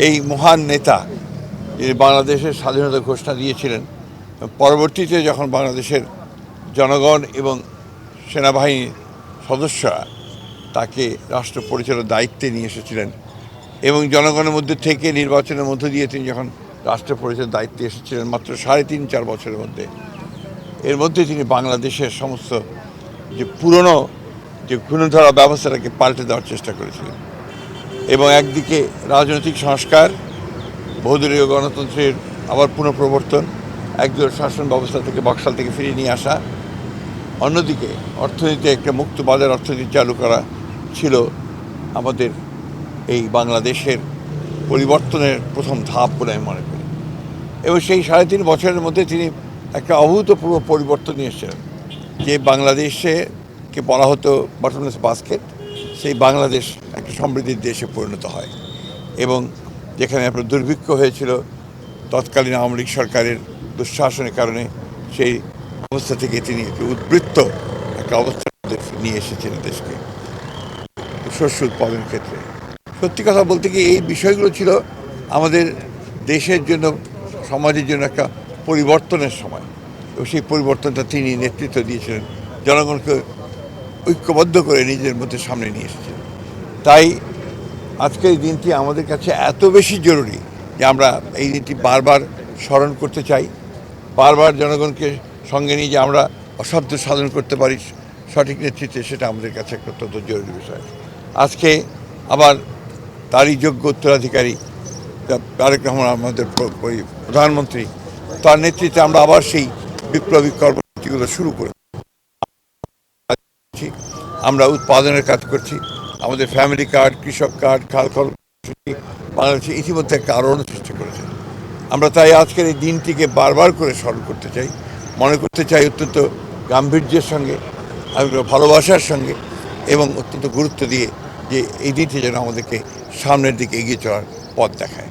এই মহান নেতা যিনি বাংলাদেশের স্বাধীনতা ঘোষণা দিয়েছিলেন, পরবর্তীতে যখন বাংলাদেশের জনগণ এবং সেনাবাহিনীর সদস্যরা তাকে রাষ্ট্র পরিচালনার দায়িত্বে নিয়ে এসেছিলেন এবং জনগণের মধ্যে থেকে নির্বাচনের মধ্য দিয়ে তিনি যখন রাষ্ট্র পরিচালনার দায়িত্বে এসেছিলেন মাত্র 3.5-4 বছরের মধ্যে, এর মধ্যে তিনি বাংলাদেশের সমস্ত যে পুরনো যে ঘূর্ণিধরা ব্যবস্থাটাকে পাল্টে দেওয়ার চেষ্টা করেছিলেন এবং একদিকে রাজনৈতিক সংস্কার, বহুদলীয় গণতন্ত্রের আবার পুনঃপ্রবর্তন, একদলীয় শাসন ব্যবস্থা থেকে বক্সাল থেকে ফিরিয়ে নিয়ে আসা, অন্যদিকে অর্থনীতিতে একটা মুক্ত বাজার অর্থনীতি চালু করা ছিল আমাদের এই বাংলাদেশের পরিবর্তনের প্রথম ধাপ বলে আমি মনে করি। এবং সেই 3.5 বছরের মধ্যে তিনি একটা অভূতপূর্ব পরিবর্তন নিয়ে এসেছিলেন। যে বাংলাদেশকে বলা হতো বটমলেস বাস্কেট, সেই বাংলাদেশ একটা সমৃদ্ধির দেশে পরিণত হয় এবং যেখানে আপনার দুর্ভিক্ষ হয়েছিল তৎকালীন আওয়ামী লীগ সরকারের দুঃশাসনের কারণে, সেই অবস্থা থেকে তিনি উদ্বৃত্ত একটা অবস্থার মধ্যে নিয়ে এসেছিলেন দেশকে শস্য উৎপাদনের ক্ষেত্রে। সত্যি কথা বলতে কি, এই বিষয়গুলো ছিল আমাদের দেশের জন্য, সমাজের জন্য একটা পরিবর্তনের সময় এবং সেই পরিবর্তনটা তিনি নেতৃত্ব দিয়েছিলেন, জনগণকে ঐক্যবদ্ধ করে নিজের মধ্যে সামনে নিয়ে এসেছিলেন। তাই আজকের এই দিনটি আমাদের কাছে এত বেশি জরুরি যে আমরা এই দিনটি বারবার স্মরণ করতে চাই, বারবার জনগণকে সঙ্গে নিয়ে যে আমরা অসাধ্য সাধন করতে পারি সঠিক নেতৃত্বে, সেটা আমাদের কাছে একটা অত্যন্ত জরুরি বিষয়। আজকে আবার তারই যোগ্য উত্তরাধিকারী তারেক রহমান আমাদের প্রধানমন্ত্রী, তার নেতৃত্বে আমরা আবার সেই বিপ্লবী কর্মসূচিগুলো শুরু করেছি। আমরা উৎপাদনের কাজ করছি, আমাদের ফ্যামিলি কার্ড, কৃষক কার্ড, খাল কর্মসূচি বাংলাদেশে ইতিমধ্যে একটা আলোড়ন সৃষ্টি করেছে। আমরা তাই আজকের এই দিনটিকে বারবার করে স্মরণ করতে চাই, মনে করতে চাই অত্যন্ত গাম্ভীর্যের সঙ্গে, ভালোবাসার সঙ্গে এবং অত্যন্ত গুরুত্ব দিয়ে, যে এই দিনটি যেন আমাদেরকে সামনের দিকে এগিয়ে চলার পথ দেখায়।